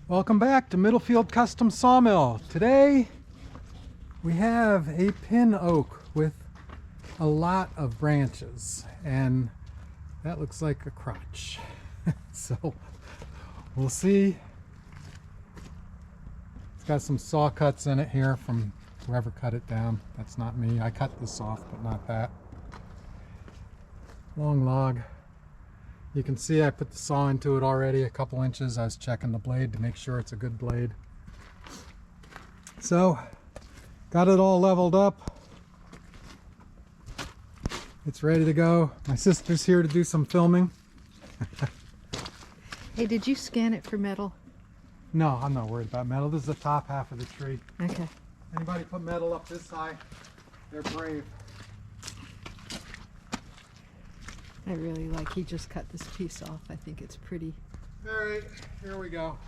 Welcome back to Middlefield Custom Sawmill. Today we have a pin oak with a lot of branches, and that looks like a crotch. So we'll see. It's got some saw cuts in it here from whoever cut it down. That's not me. I cut this off, but not that. Long log. You can see I put the saw into it already a couple inches. I was checking the blade to make sure it's a good blade. So, got it all leveled up. It's ready to go. My sister's here to do some filming. Hey, did you scan it for metal? No, I'm not worried about metal. This is the top half of the tree. Okay. Anybody put metal up this high, they're brave. I really like he just cut this piece off. I think it's pretty. All right, here we go.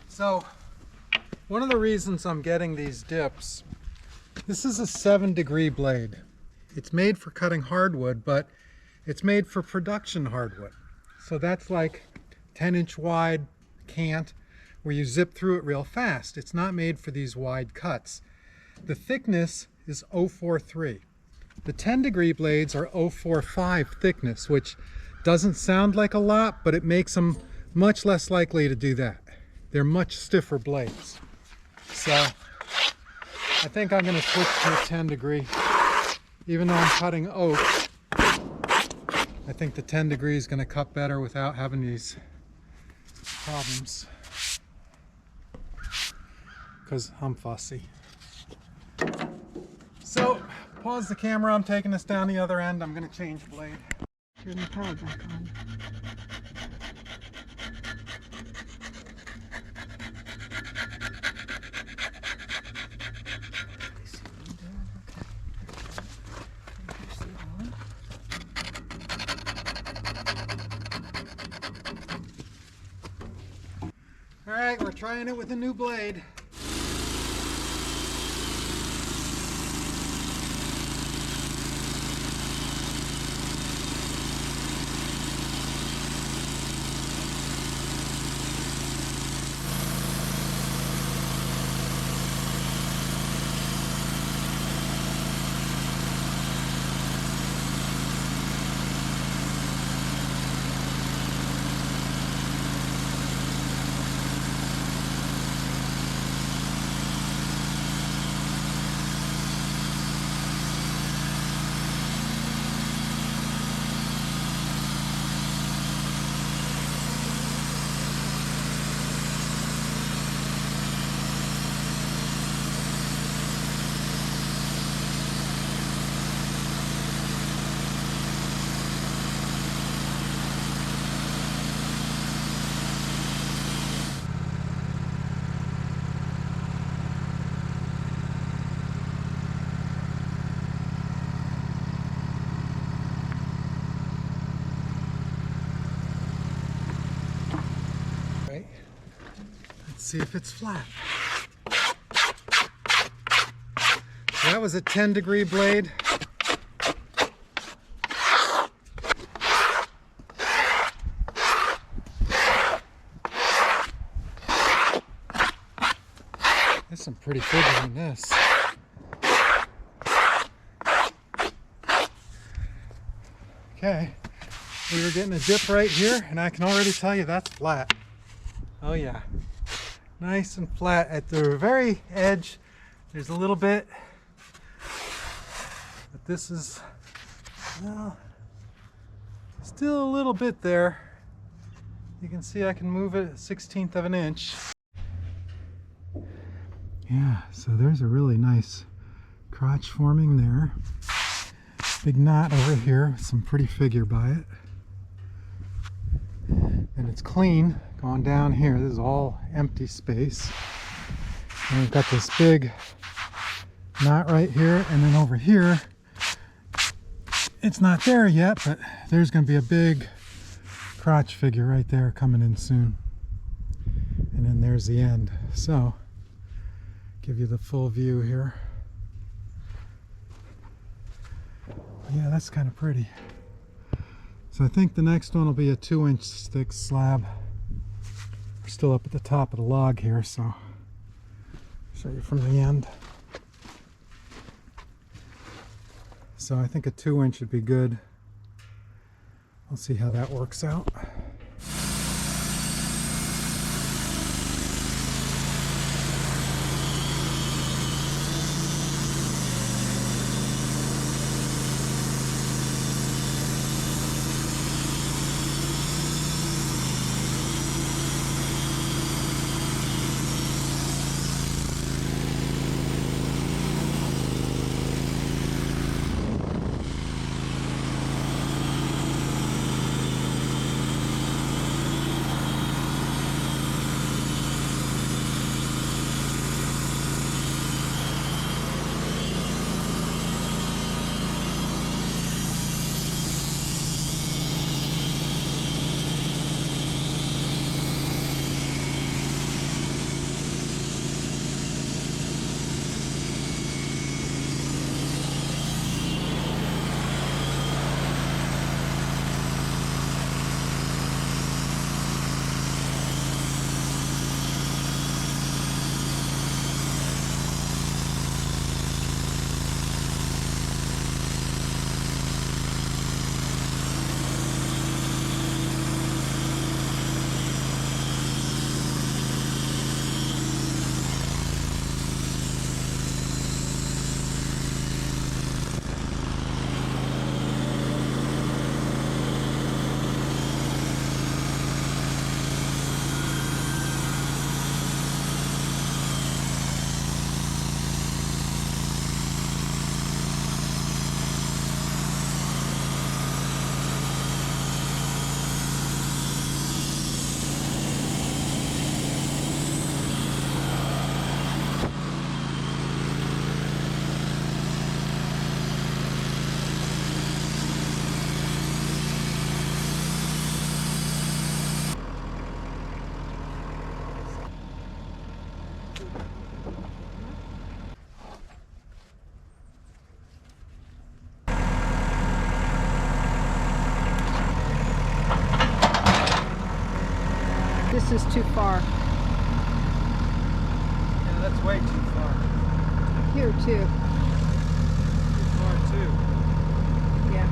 So, one of the reasons I'm getting these dips, this is a 7-degree blade. It's made for cutting hardwood, but it's made for production hardwood. So that's like 10-inch wide cant where you zip through it real fast. It's not made for these wide cuts. The thickness is 0.43. The 10-degree blades are 0.45 thickness, which doesn't sound like a lot, but it makes them much less likely to do that. They're much stiffer blades. So I think I'm going to switch to a 10-degree. Even though I'm cutting oak, I think the 10-degree is going to cut better without having these problems. Because I'm fussy. So, pause the camera. I'm taking this down the other end. I'm going to change blade. Turn the power back on. All right, we're trying it with a new blade. see if it's flat. So that was a 10-degree blade. There's some pretty figures in this. Okay, we were getting a dip right here, and I can already tell you that's flat. Oh yeah, nice and flat. At the very edge, there's a little bit, but this is, well, still a little bit there. You can see I can move it 1/16 of an inch. Yeah, so there's a really nice crotch forming there. Big knot over here with some pretty figure by it. And it's clean going down here. This is all empty space. And we've got this big knot right here, and then over here, it's not there yet, but there's going to be a big crotch figure right there coming in soon. And then there's the end. So, give you the full view here. Yeah, that's kind of pretty. So I think the next one will be a 2-inch thick slab. We're still up at the top of the log here, so I'll show you from the end. So I think a 2-inch would be good. We'll see how that works out. This is too far. Yeah, that's way too far. Here too. Too far too. Yeah.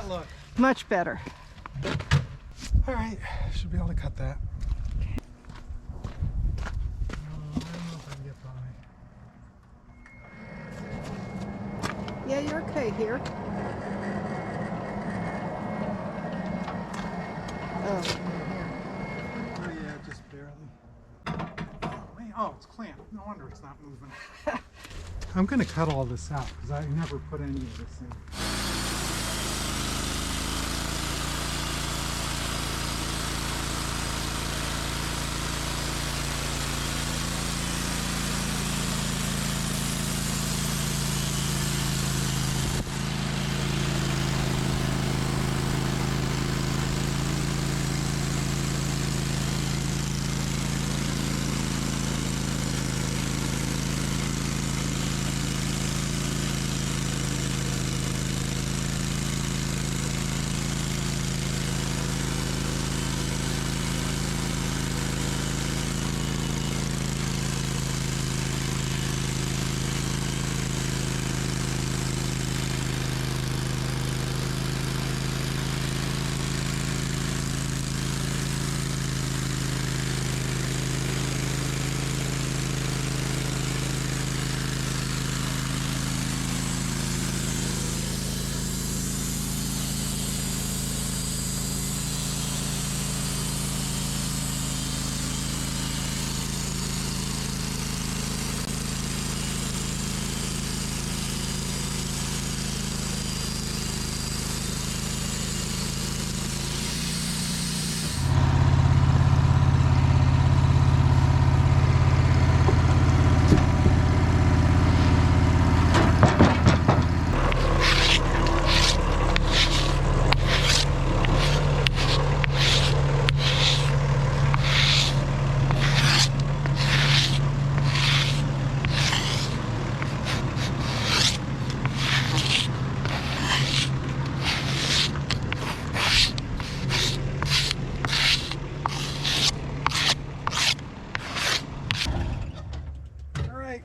Look. Much better. All right, should be able to cut that. I don't know if I can get by. Yeah, you're okay here. Oh, here. Pretty edge. Oh, it's clamped. No wonder it's not moving. I'm going to cut all this out because I never put any of this in.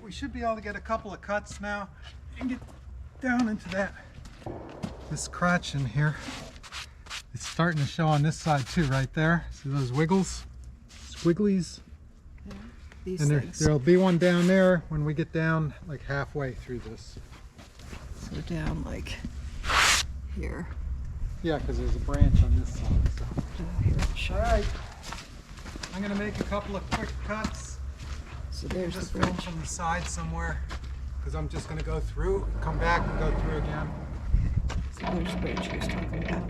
We should be able to get a couple of cuts now and get down into this crotch in here. It's starting to show on this side too, right there. See those wiggles? Squigglies? Yeah, these and things. there'll be one down there when we get down like halfway through this. So down like here. Yeah, because there's a branch on this side. So. Here, I'll show All you. right, I'm gonna make a couple of quick cuts. So there's Just the film branch. from the side somewhere, because I'm just going to go through, come back and go through again. So there's the branch he was talking about.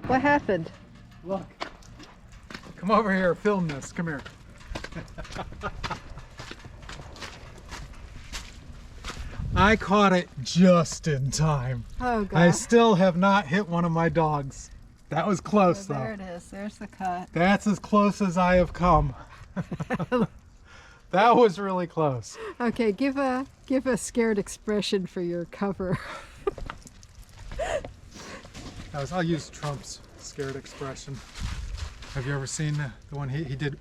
What happened? Look, come over here, film this, come here. I caught it just in time. Oh God. I still have not hit one of my dogs. That was close So there though. it is. There's the cut. That's as close as I have come. That was really close. Okay, give a scared expression for your cover. I'll use Trump's scared expression. Have you ever seen the one he did?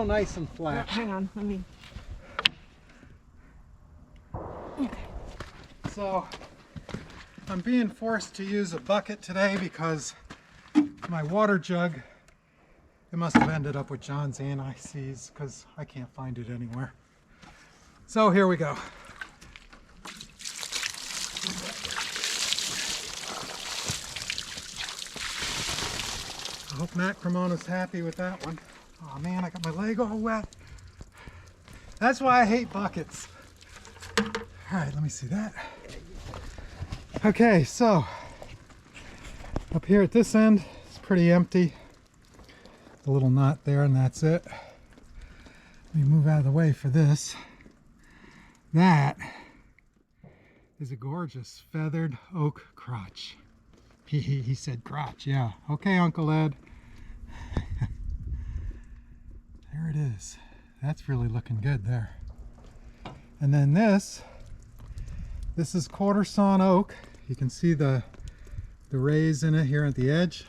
so nice and flat. Hang on, let me. Okay. So I'm being forced to use a bucket today because my water jug, it must have ended up with John's anti-seize because I can't find it anywhere. So here we go. I hope Matt Cremona's happy with that one. Oh man, I got my leg all wet. That's why I hate buckets. All right, let me see that. Okay, so up here at this end, it's pretty empty. A little knot there and that's it. Let me move out of the way for this. That is a gorgeous feathered oak crotch. He said crotch, yeah. Okay, Uncle Ed. There it is. That's really looking good there. And then this is quarter sawn oak. You can see the rays in it here at the edge.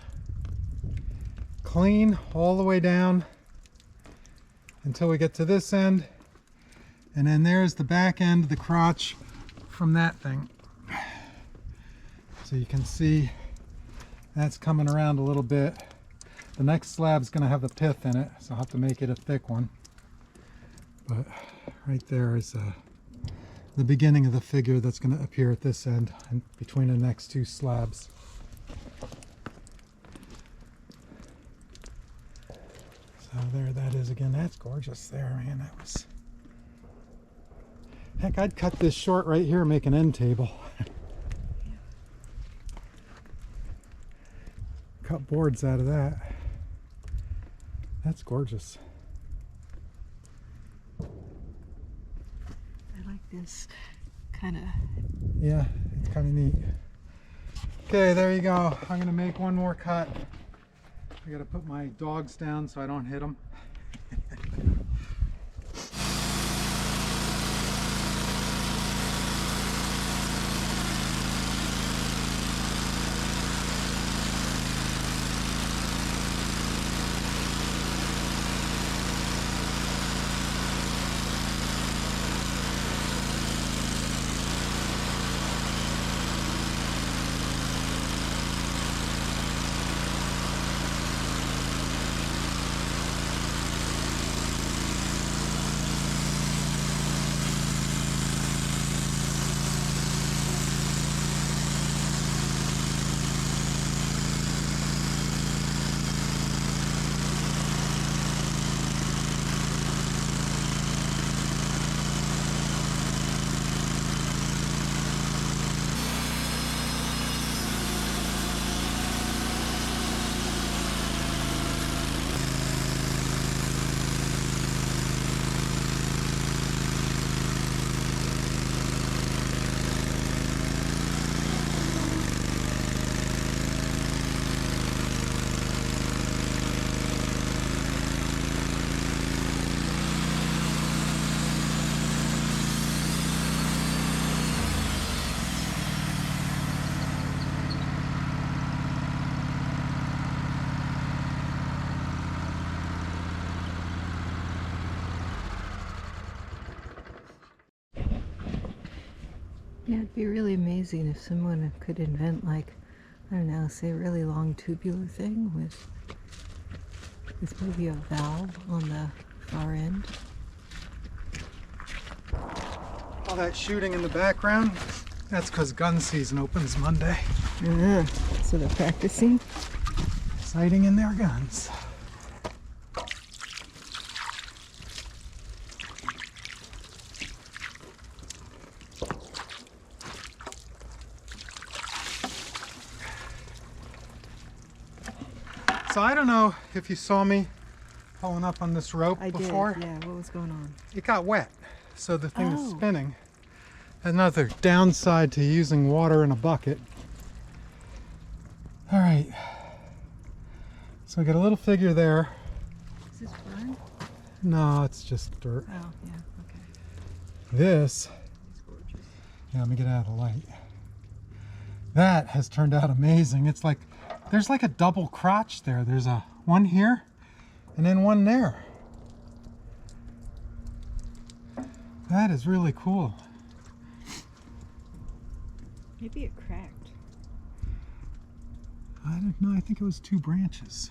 Clean all the way down until we get to this end. And then there's the back end of the crotch from that thing. So you can see that's coming around a little bit. The next slab's going to have the pith in it, so I'll have to make it a thick one. But right there is the beginning of the figure that's going to appear at this end and between the next two slabs. So there that is again. That's gorgeous there, man. That was... Heck, I'd cut this short right here and make an end table. Cut boards out of that. That's gorgeous. I like this kind of. Yeah, it's kind of neat. Okay, there you go. I'm gonna make one more cut. I gotta put my dogs down so I don't hit them. Yeah, it'd be really amazing if someone could invent, like, I don't know, say a really long tubular thing with maybe a valve on the far end. All that shooting in the background, that's because gun season opens Monday. So they're practicing? Sighting in their guns. So I don't know if you saw me pulling up on this rope before. I did, yeah. What was going on? It got wet, so the thing is spinning. Another downside to using water in a bucket. All right, so I got a little figure there. Is this fun? No, it's just dirt. Oh, yeah, okay. This, It's gorgeous. yeah, let me get out of the light. That has turned out amazing. It's like, there's like a double crotch there. There's a one here and then one there. That is really cool. Maybe it cracked. I don't know, I think it was 2 branches.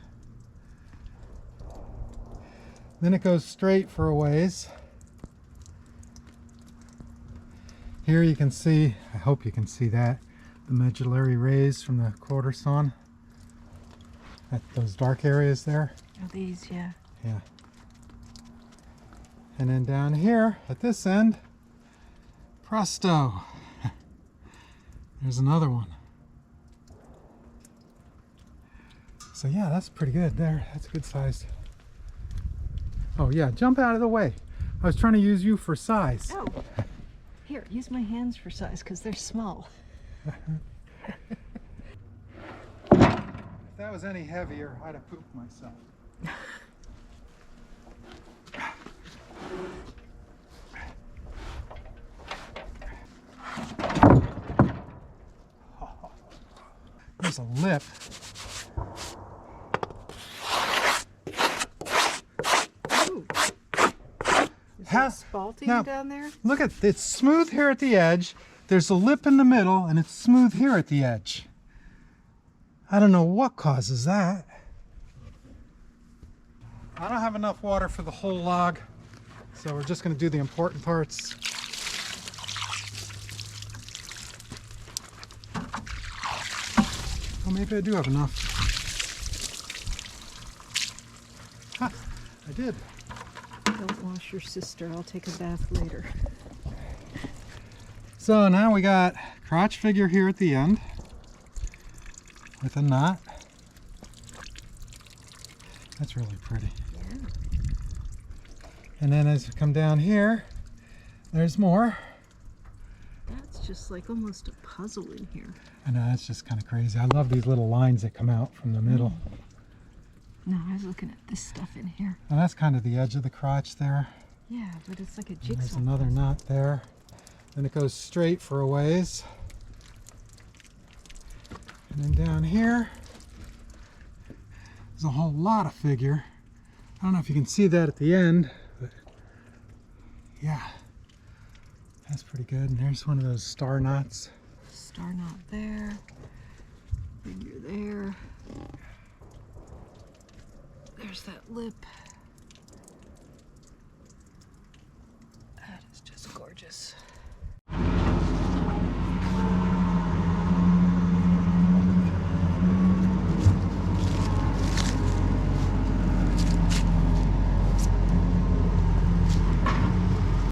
Then it goes straight for a ways. Here you can see, I hope you can see that, the medullary rays from the quarter sawn. At those dark areas there. Oh, these, yeah. Yeah. And then down here at this end, presto. There's another one. So yeah, that's pretty good there. That's good size. Oh yeah, jump out of the way. I was trying to use you for size. Oh, here, use my hands for size because they're small. If that was any heavier, I'd have pooped myself. There's a lip. Ooh. Is there spalting now, down there? Look at it's smooth here at the edge. There's a lip in the middle, and it's smooth here at the edge. I don't know what causes that. I don't have enough water for the whole log, so we're just going to do the important parts. Well, maybe I do have enough. Ha! I did. Don't wash your sister. I'll take a bath later. So now we got crotch figure here at the end with a knot. That's really pretty. Yeah. And then as we come down here, there's more. That's just like almost a puzzle in here. I know, that's just kind of crazy. I love these little lines that come out from the middle. No, I was looking at this stuff in here. And that's kind of the edge of the crotch there. Yeah, but it's like a And jigsaw. there's another knot there. Then it goes straight for a ways. And then down here, there's a whole lot of figure. I don't know if you can see that at the end, but yeah, that's pretty good. And there's one of those star knots. Star knot there. Figure there. There's that lip. That is just gorgeous.